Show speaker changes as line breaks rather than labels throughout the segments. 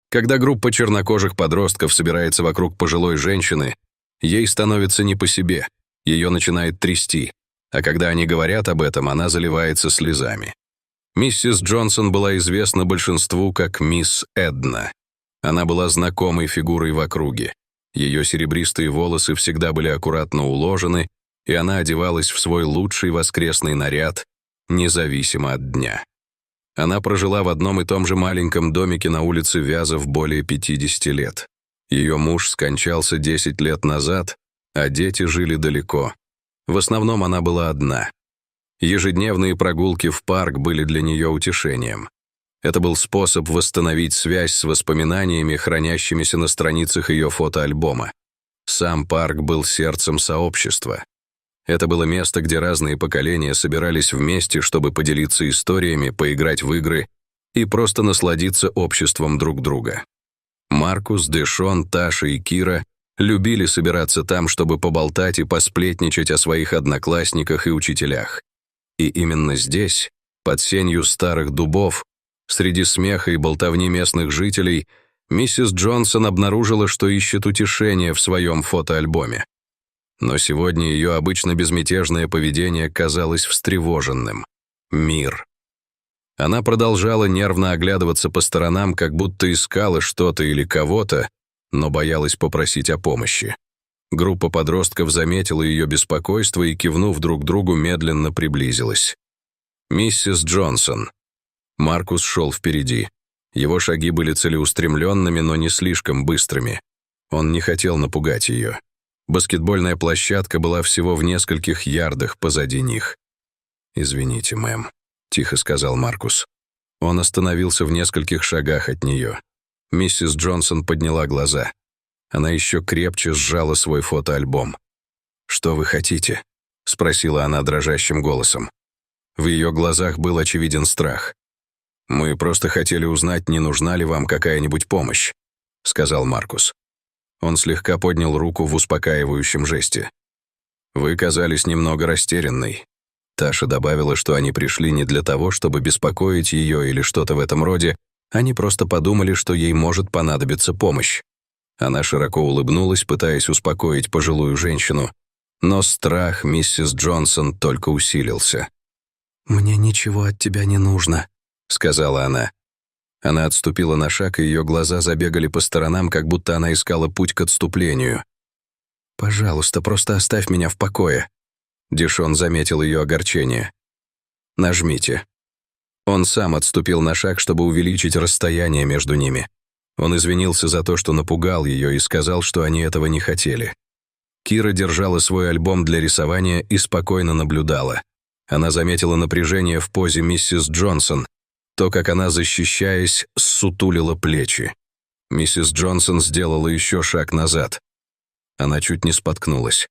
Когда группа чернокожих подростков собирается вокруг пожилой женщины, ей становится не по себе, ее начинает трясти, а когда они говорят об этом, она заливается слезами. Миссис Джонсон была известна большинству как мисс Эдна. Она была знакомой фигурой в округе. Ее серебристые волосы всегда были аккуратно уложены, и она одевалась в свой лучший воскресный наряд, независимо от дня. Она прожила в одном и том же маленьком домике на улице Вязов более 50 лет. Ее муж скончался 10 лет назад, а дети жили далеко. В основном она была одна. Ежедневные прогулки в парк были для нее утешением. Это был способ восстановить связь с воспоминаниями, хранящимися на страницах ее фотоальбома. Сам парк был сердцем сообщества. Это было место, где разные поколения собирались вместе, чтобы поделиться историями, поиграть в игры и просто насладиться обществом друг друга. Маркус, Дэшон, Таша и Кира любили собираться там, чтобы поболтать и посплетничать о своих одноклассниках и учителях. И именно здесь, под сенью старых дубов, среди смеха и болтовни местных жителей, миссис Джонсон обнаружила, что ищет утешение в своем фотоальбоме. Но сегодня ее обычно безмятежное поведение казалось встревоженным. Мир. Она продолжала нервно оглядываться по сторонам, как будто искала что-то или кого-то, но боялась попросить о помощи. Группа подростков заметила ее беспокойство и, кивнув друг другу, медленно приблизилась. «Миссис Джонсон». Маркус шел впереди. Его шаги были целеустремленными, но не слишком быстрыми. Он не хотел напугать ее. Баскетбольная площадка была всего в нескольких ярдах позади них. «Извините, мэм», — тихо сказал Маркус. Он остановился в нескольких шагах от нее. Миссис Джонсон подняла глаза. Она еще крепче сжала свой фотоальбом. «Что вы хотите?» — спросила она дрожащим голосом. В ее глазах был очевиден страх. «Мы просто хотели узнать, не нужна ли вам какая-нибудь помощь», — сказал Маркус. Он слегка поднял руку в успокаивающем жесте. «Вы казались немного растерянной». Таша добавила, что они пришли не для того, чтобы беспокоить ее или что-то в этом роде, они просто подумали, что ей может понадобиться помощь. Она широко улыбнулась, пытаясь успокоить пожилую женщину, но страх миссис Джонсон только усилился. «Мне ничего от тебя не нужно», — сказала она. Она отступила на шаг, и ее глаза забегали по сторонам, как будто она искала путь к отступлению. «Пожалуйста, просто оставь меня в покое». Дэшон заметил ее огорчение. «Нажмите». Он сам отступил на шаг, чтобы увеличить расстояние между ними. Он извинился за то, что напугал ее, и сказал, что они этого не хотели. Кира держала свой альбом для рисования и спокойно наблюдала. Она заметила напряжение в позе миссис Джонсон, то, как она, защищаясь, ссутулила плечи. Миссис Джонсон сделала еще шаг назад. Она чуть не споткнулась.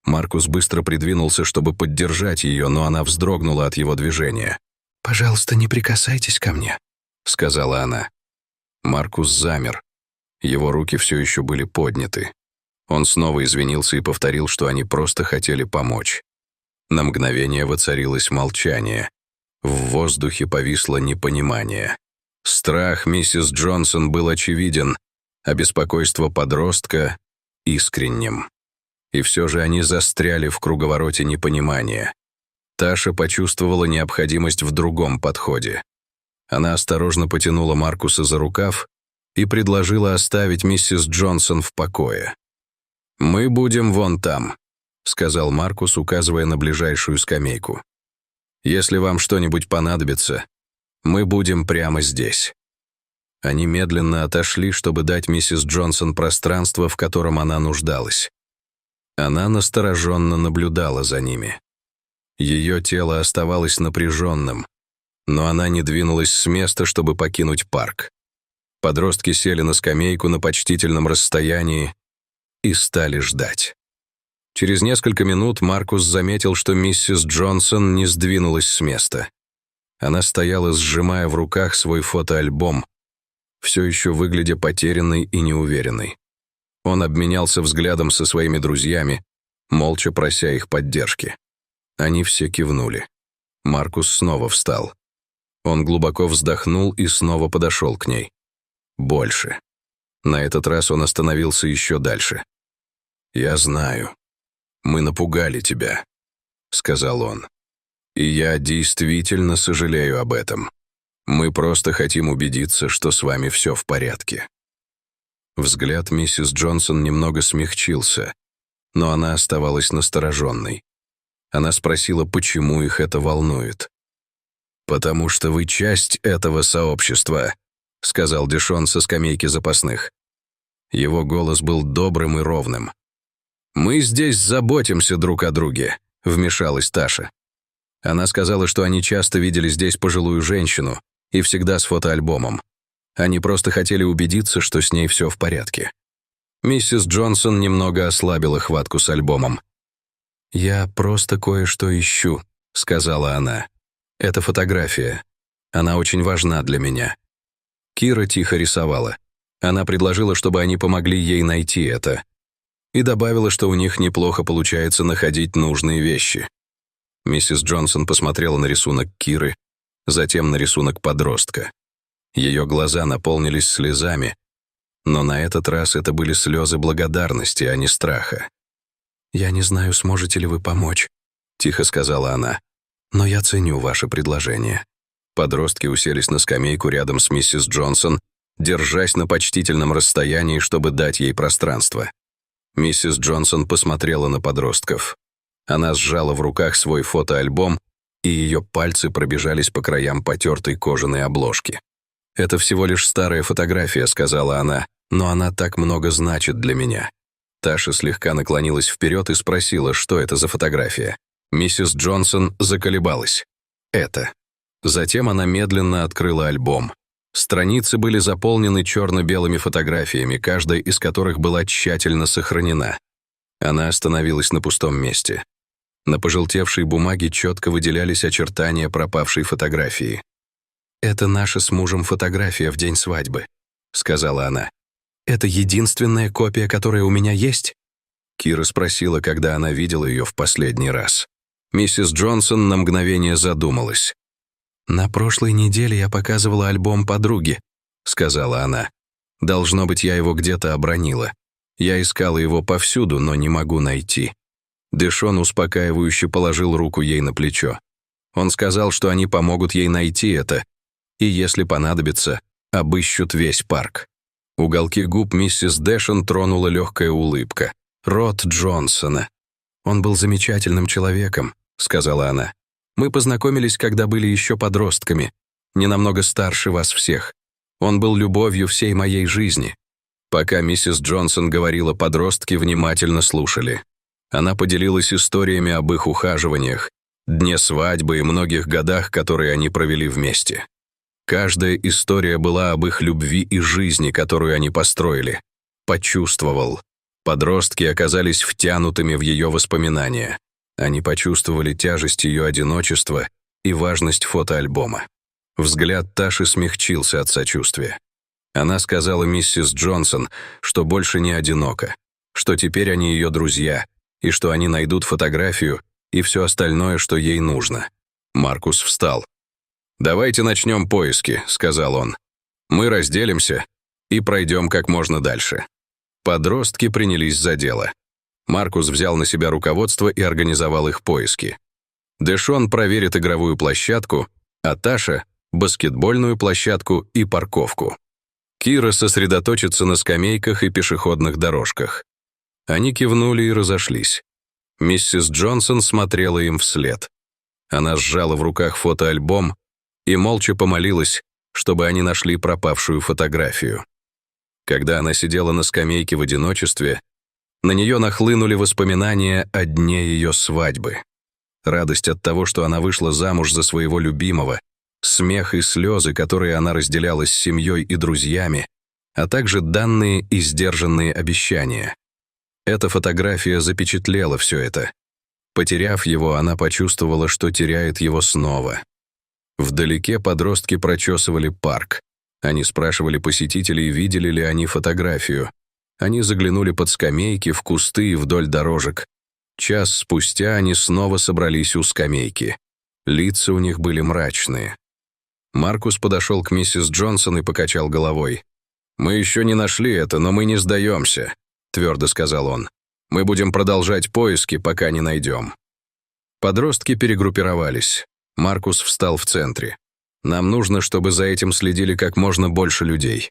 Маркус быстро придвинулся, чтобы поддержать ее, но она вздрогнула от его движения. «Пожалуйста, не прикасайтесь ко мне», — сказала она. Маркус замер. Его руки все еще были подняты. Он снова извинился и повторил, что они просто хотели помочь. На мгновение воцарилось молчание. В воздухе повисло непонимание. Страх миссис Джонсон был очевиден, а беспокойство подростка — искренним. И все же они застряли в круговороте непонимания. Таша почувствовала необходимость в другом подходе. Она осторожно потянула Маркуса за рукав и предложила оставить миссис Джонсон в покое. «Мы будем вон там», — сказал Маркус, указывая на ближайшую скамейку. «Если вам что-нибудь понадобится, мы будем прямо здесь». Они медленно отошли, чтобы дать миссис Джонсон пространство, в котором она нуждалась. Она настороженно наблюдала за ними. Ее тело оставалось напряженным, но она не двинулась с места, чтобы покинуть парк. Подростки сели на скамейку на почтительном расстоянии и стали ждать. Через несколько минут Маркус заметил, что миссис Джонсон не сдвинулась с места. Она стояла, сжимая в руках свой фотоальбом, все еще выглядя потерянной и неуверенной. Он обменялся взглядом со своими друзьями, молча прося их поддержки. Они все кивнули. Маркус снова встал. Он глубоко вздохнул и снова подошел к ней. Больше. На этот раз он остановился еще дальше. «Я знаю. Мы напугали тебя», — сказал он. «И я действительно сожалею об этом. Мы просто хотим убедиться, что с вами все в порядке». Взгляд миссис Джонсон немного смягчился, но она оставалась настороженной. Она спросила, почему их это волнует. «Потому что вы часть этого сообщества», — сказал Дэшон со скамейки запасных. Его голос был добрым и ровным. «Мы здесь заботимся друг о друге», — вмешалась Таша. Она сказала, что они часто видели здесь пожилую женщину и всегда с фотоальбомом. Они просто хотели убедиться, что с ней все в порядке. Миссис Джонсон немного ослабила хватку с альбомом. «Я просто кое-что ищу», — сказала она. «Это фотография. Она очень важна для меня». Кира тихо рисовала. Она предложила, чтобы они помогли ей найти это. И добавила, что у них неплохо получается находить нужные вещи. Миссис Джонсон посмотрела на рисунок Киры, затем на рисунок подростка. Ее глаза наполнились слезами, но на этот раз это были слезы благодарности, а не страха. «Я не знаю, сможете ли вы помочь», — тихо сказала она, «но я ценю ваше предложение». Подростки уселись на скамейку рядом с миссис Джонсон, держась на почтительном расстоянии, чтобы дать ей пространство. Миссис Джонсон посмотрела на подростков. Она сжала в руках свой фотоальбом, и ее пальцы пробежались по краям потертой кожаной обложки. «Это всего лишь старая фотография», — сказала она, «но она так много значит для меня». Таша слегка наклонилась вперед и спросила, что это за фотография. Миссис Джонсон заколебалась. «Это». Затем она медленно открыла альбом. Страницы были заполнены черно-белыми фотографиями, каждая из которых была тщательно сохранена. Она остановилась на пустом месте. На пожелтевшей бумаге четко выделялись очертания пропавшей фотографии. «Это наша с мужем фотография в день свадьбы», — сказала она. «Это единственная копия, которая у меня есть?» Кира спросила, когда она видела ее в последний раз. Миссис Джонсон на мгновение задумалась. «На прошлой неделе я показывала альбом подруге», — сказала она. «Должно быть, я его где-то обронила. Я искала его повсюду, но не могу найти». Дэшон успокаивающе положил руку ей на плечо. Он сказал, что они помогут ей найти это, и, если понадобится, обыщут весь парк. Уголки губ миссис Дэшон тронула легкая улыбка. «Рот Джонсона. Он был замечательным человеком», — сказала она. «Мы познакомились, когда были еще подростками, не намного старше вас всех. Он был любовью всей моей жизни». Пока миссис Джонсон говорила, подростки внимательно слушали. Она поделилась историями об их ухаживаниях, дне свадьбы и многих годах, которые они провели вместе. Каждая история была об их любви и жизни, которую они построили. Почувствовал. Подростки оказались втянутыми в ее воспоминания. Они почувствовали тяжесть ее одиночества и важность фотоальбома. Взгляд Таши смягчился от сочувствия. Она сказала миссис Джонсон, что больше не одинока, что теперь они ее друзья, и что они найдут фотографию и все остальное, что ей нужно. Маркус встал. «Давайте начнем поиски», — сказал он. «Мы разделимся и пройдем как можно дальше». Подростки принялись за дело. Маркус взял на себя руководство и организовал их поиски. Дэшон проверит игровую площадку, а Таша — баскетбольную площадку и парковку. Кира сосредоточится на скамейках и пешеходных дорожках. Они кивнули и разошлись. Миссис Джонсон смотрела им вслед. Она сжала в руках фотоальбом и молча помолилась, чтобы они нашли пропавшую фотографию. Когда она сидела на скамейке в одиночестве, на нее нахлынули воспоминания о дне ее свадьбы. Радость от того, что она вышла замуж за своего любимого, смех и слезы, которые она разделяла с семьей и друзьями, а также данные и сдержанные обещания. Эта фотография запечатлела все это. Потеряв его, она почувствовала, что теряет его снова. Вдалеке подростки прочесывали парк. Они спрашивали посетителей, видели ли они фотографию. Они заглянули под скамейки, в кусты и вдоль дорожек. Час спустя они снова собрались у скамейки. Лица у них были мрачные. Маркус подошел к миссис Джонсон и покачал головой. «Мы еще не нашли это, но мы не сдаемся», — твердо сказал он. «Мы будем продолжать поиски, пока не найдем». Подростки перегруппировались. Маркус встал в центре. «Нам нужно, чтобы за этим следили как можно больше людей.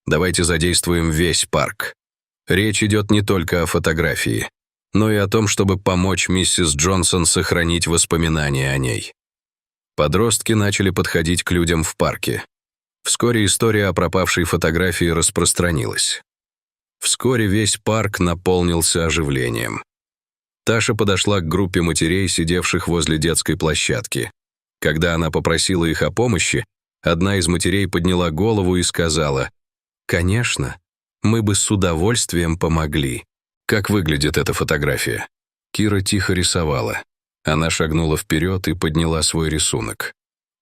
Давайте задействуем весь парк. Речь идет не только о фотографии, но и о том, чтобы помочь миссис Джонсон сохранить воспоминания о ней». Подростки начали подходить к людям в парке. Вскоре история о пропавшей фотографии распространилась. Вскоре весь парк наполнился оживлением. Таша подошла к группе матерей, сидевших возле детской площадки. Когда она попросила их о помощи, одна из матерей подняла голову и сказала: «Конечно, мы бы с удовольствием помогли». Как выглядит эта фотография? Кира тихо рисовала. Она шагнула вперед и подняла свой рисунок.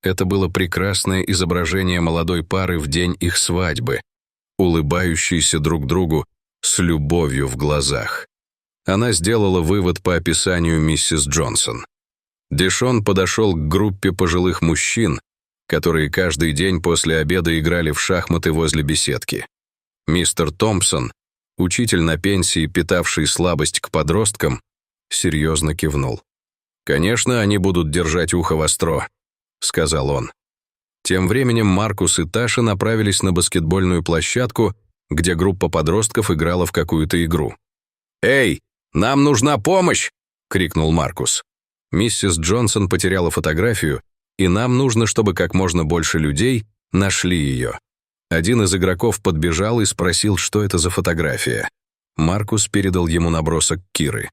Это было прекрасное изображение молодой пары в день их свадьбы, улыбающиеся друг другу с любовью в глазах. Она сделала вывод по описанию миссис Джонсон. Дэшон подошел к группе пожилых мужчин, которые каждый день после обеда играли в шахматы возле беседки. Мистер Томпсон, учитель на пенсии, питавший слабость к подросткам, серьезно кивнул. «Конечно, они будут держать ухо востро», — сказал он. Тем временем Маркус и Таша направились на баскетбольную площадку, где группа подростков играла в какую-то игру. «Эй, нам нужна помощь!» — крикнул Маркус. «Миссис Джонсон потеряла фотографию, и нам нужно, чтобы как можно больше людей нашли ее». Один из игроков подбежал и спросил, что это за фотография. Маркус передал ему набросок Киры.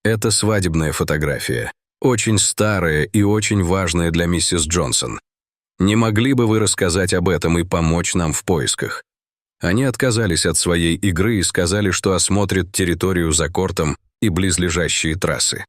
«Это свадебная фотография. Очень старая и очень важная для миссис Джонсон. Не могли бы вы рассказать об этом и помочь нам в поисках?» Они отказались от своей игры и сказали, что осмотрят территорию за кортом и близлежащие трассы.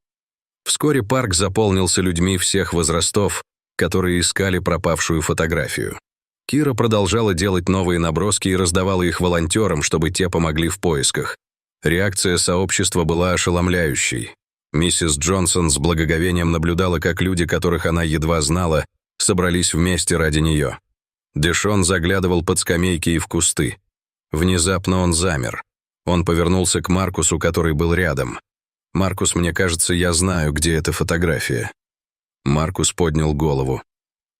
Вскоре парк заполнился людьми всех возрастов, которые искали пропавшую фотографию. Кира продолжала делать новые наброски и раздавала их волонтерам, чтобы те помогли в поисках. Реакция сообщества была ошеломляющей. Миссис Джонсон с благоговением наблюдала, как люди, которых она едва знала, собрались вместе ради нее. Дэшон заглядывал под скамейки и в кусты. Внезапно он замер. Он повернулся к Маркусу, который был рядом. «Маркус, мне кажется, я знаю, где эта фотография». Маркус поднял голову.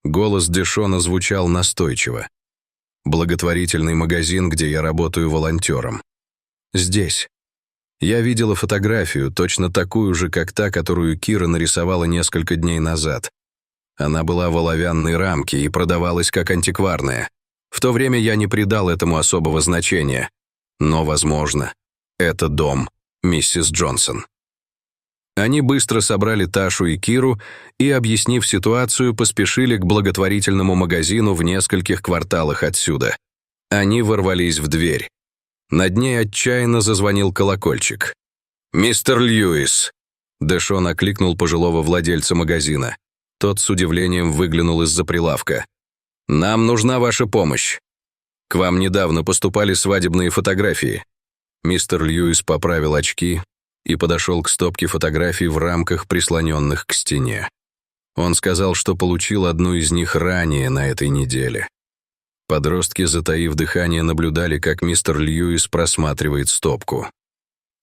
Голос Дэшона звучал настойчиво. «Благотворительный магазин, где я работаю волонтером. Здесь. Я видела фотографию, точно такую же, как та, которую Кира нарисовала несколько дней назад. Она была в оловянной рамке и продавалась как антикварная. В то время я не придал этому особого значения. Но, возможно, это дом миссис Джонсон». Они быстро собрали Ташу и Киру и, объяснив ситуацию, поспешили к благотворительному магазину в нескольких кварталах отсюда. Они ворвались в дверь. Над ней отчаянно зазвонил колокольчик. «Мистер Льюис!» Дэшон окликнул пожилого владельца магазина. Тот с удивлением выглянул из-за прилавка. «Нам нужна ваша помощь. К вам недавно поступали свадебные фотографии». Мистер Льюис поправил очки и подошел к стопке фотографий в рамках, прислоненных к стене. Он сказал, что получил одну из них ранее на этой неделе. Подростки, затаив дыхание, наблюдали, как мистер Льюис просматривает стопку.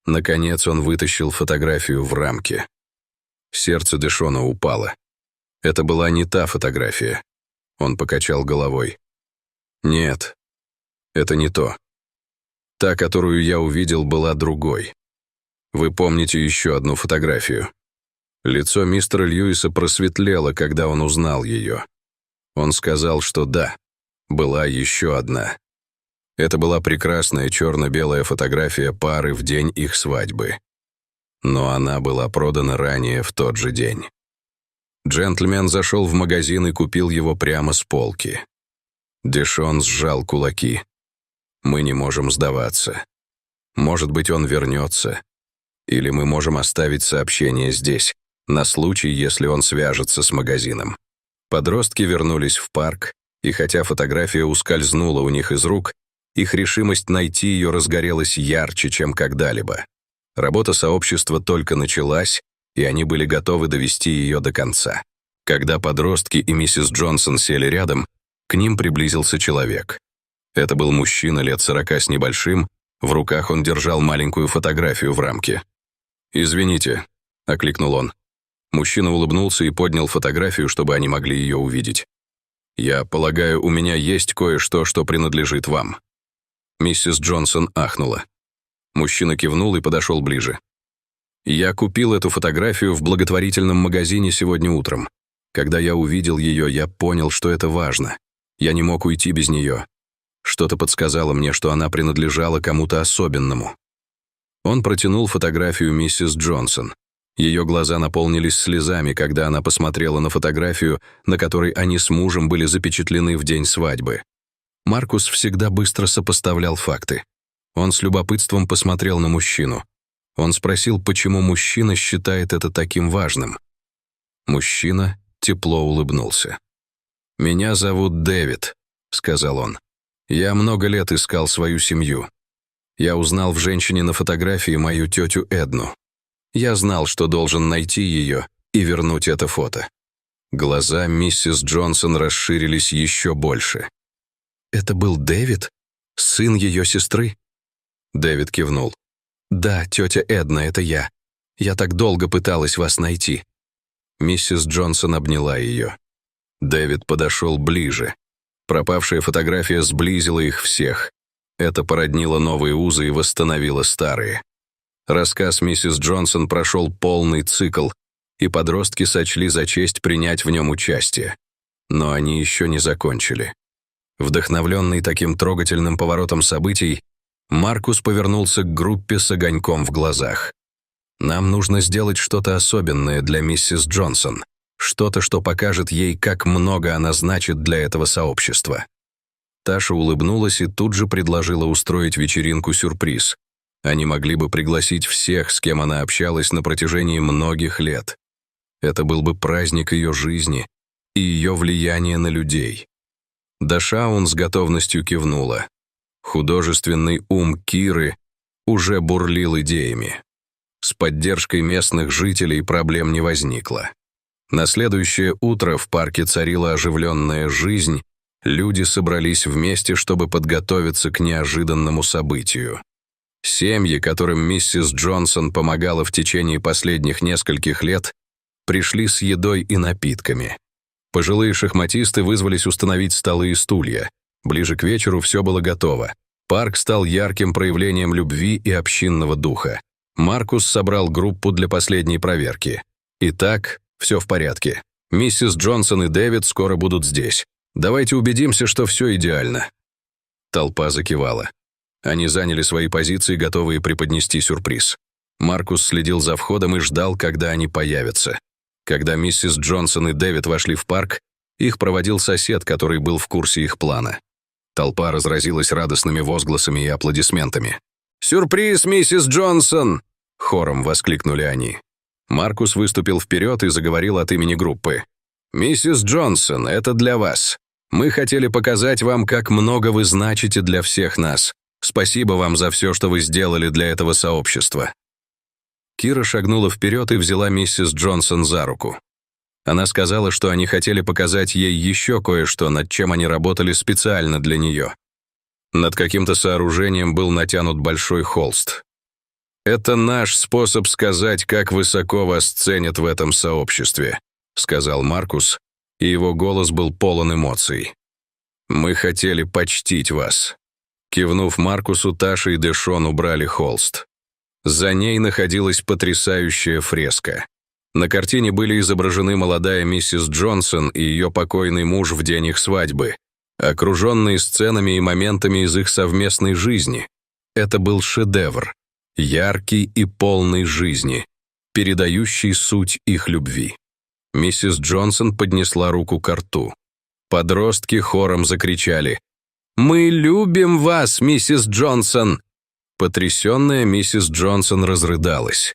Наконец он вытащил фотографию в рамке. Сердце Дэшона упало. Это была не та фотография. Он покачал головой. «Нет, это не то. Та, которую я увидел, была другой. Вы помните еще одну фотографию?» Лицо мистера Льюиса просветлело, когда он узнал ее. Он сказал, что да, была еще одна. Это была прекрасная черно-белая фотография пары в день их свадьбы. Но она была продана ранее в тот же день. Джентльмен зашел в магазин и купил его прямо с полки. Дэшон сжал кулаки. «Мы не можем сдаваться. Может быть, он вернется. Или мы можем оставить сообщение здесь, на случай, если он свяжется с магазином». Подростки вернулись в парк, и хотя фотография ускользнула у них из рук, их решимость найти ее разгорелась ярче, чем когда-либо. Работа сообщества только началась, и они были готовы довести ее до конца. Когда подростки и миссис Джонсон сели рядом, к ним приблизился человек. Это был мужчина лет 40 с небольшим, в руках он держал маленькую фотографию в рамке. «Извините», — окликнул он. Мужчина улыбнулся и поднял фотографию, чтобы они могли ее увидеть. «Я полагаю, у меня есть кое-что, что принадлежит вам». Миссис Джонсон ахнула. Мужчина кивнул и подошел ближе. «Я купил эту фотографию в благотворительном магазине сегодня утром. Когда я увидел ее, я понял, что это важно. Я не мог уйти без нее. Что-то подсказало мне, что она принадлежала кому-то особенному». Он протянул фотографию миссис Джонсон. Ее глаза наполнились слезами, когда она посмотрела на фотографию, на которой они с мужем были запечатлены в день свадьбы. Маркус всегда быстро сопоставлял факты. Он с любопытством посмотрел на мужчину. Он спросил, почему мужчина считает это таким важным. Мужчина тепло улыбнулся. «Меня зовут Дэвид», — сказал он. «Я много лет искал свою семью. Я узнал в женщине на фотографии мою тетю Эдну. Я знал, что должен найти ее и вернуть это фото». Глаза миссис Джонсон расширились еще больше. «Это был Дэвид? Сын ее сестры?» Дэвид кивнул. «Да, тетя Эдна, это я. Я так долго пыталась вас найти». Миссис Джонсон обняла ее. Дэвид подошел ближе. Пропавшая фотография сблизила их всех. Это породнило новые узы и восстановило старые. Рассказ миссис Джонсон прошел полный цикл, и подростки сочли за честь принять в нем участие. Но они еще не закончили. Вдохновленный таким трогательным поворотом событий, Маркус повернулся к группе с огоньком в глазах. «Нам нужно сделать что-то особенное для миссис Джонсон, что-то, что покажет ей, как много она значит для этого сообщества». Таша улыбнулась и тут же предложила устроить вечеринку-сюрприз. Они могли бы пригласить всех, с кем она общалась на протяжении многих лет. Это был бы праздник ее жизни и ее влияния на людей. Дашаун с готовностью кивнула. Художественный ум Киры уже бурлил идеями. С поддержкой местных жителей проблем не возникло. На следующее утро в парке царила оживленная жизнь, люди собрались вместе, чтобы подготовиться к неожиданному событию. Семьи, которым миссис Джонсон помогала в течение последних нескольких лет, пришли с едой и напитками. Пожилые шахматисты вызвались установить столы и стулья. Ближе к вечеру все было готово. Парк стал ярким проявлением любви и общинного духа. Маркус собрал группу для последней проверки. Итак, все в порядке. Миссис Джонсон и Дэвид скоро будут здесь. Давайте убедимся, что все идеально. Толпа закивала. Они заняли свои позиции, готовые преподнести сюрприз. Маркус следил за входом и ждал, когда они появятся. Когда миссис Джонсон и Дэвид вошли в парк, их проводил сосед, который был в курсе их плана. Толпа разразилась радостными возгласами и аплодисментами. «Сюрприз, миссис Джонсон!» — хором воскликнули они. Маркус выступил вперед и заговорил от имени группы. «Миссис Джонсон, это для вас. Мы хотели показать вам, как много вы значите для всех нас. Спасибо вам за все, что вы сделали для этого сообщества». Кира шагнула вперед и взяла миссис Джонсон за руку. Она сказала, что они хотели показать ей еще кое-что, над чем они работали специально для нее. Над каким-то сооружением был натянут большой холст. «Это наш способ сказать, как высоко вас ценят в этом сообществе», сказал Маркус, и его голос был полон эмоций. «Мы хотели почтить вас». Кивнув Маркусу, Таша и Дэшон убрали холст. За ней находилась потрясающая фреска. На картине были изображены молодая миссис Джонсон и ее покойный муж в день их свадьбы, окруженные сценами и моментами из их совместной жизни. Это был шедевр, яркий и полный жизни, передающий суть их любви. Миссис Джонсон поднесла руку к рту. Подростки хором закричали: «Мы любим вас, миссис Джонсон!» Потрясенная миссис Джонсон разрыдалась.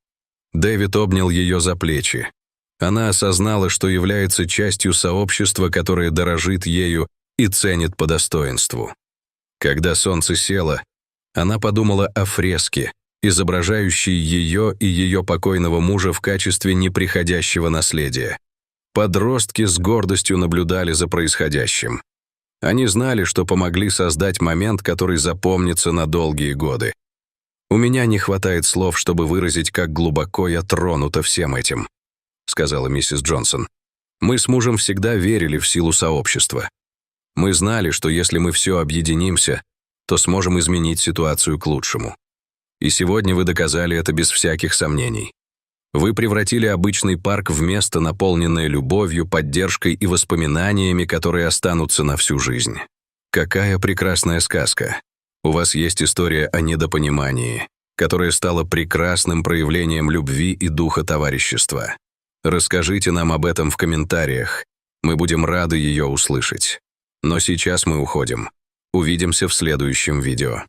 Дэвид обнял ее за плечи. Она осознала, что является частью сообщества, которое дорожит ею и ценит по достоинству. Когда солнце село, она подумала о фреске, изображающей ее и ее покойного мужа в качестве неприходящего наследия. Подростки с гордостью наблюдали за происходящим. Они знали, что помогли создать момент, который запомнится на долгие годы. «У меня не хватает слов, чтобы выразить, как глубоко я тронута всем этим», — сказала миссис Джонсон. «Мы с мужем всегда верили в силу сообщества. Мы знали, что если мы все объединимся, то сможем изменить ситуацию к лучшему. И сегодня вы доказали это без всяких сомнений. Вы превратили обычный парк в место, наполненное любовью, поддержкой и воспоминаниями, которые останутся на всю жизнь. Какая прекрасная сказка. У вас есть история о недопонимании, которая стала прекрасным проявлением любви и духа товарищества. Расскажите нам об этом в комментариях. Мы будем рады ее услышать. Но сейчас мы уходим. Увидимся в следующем видео.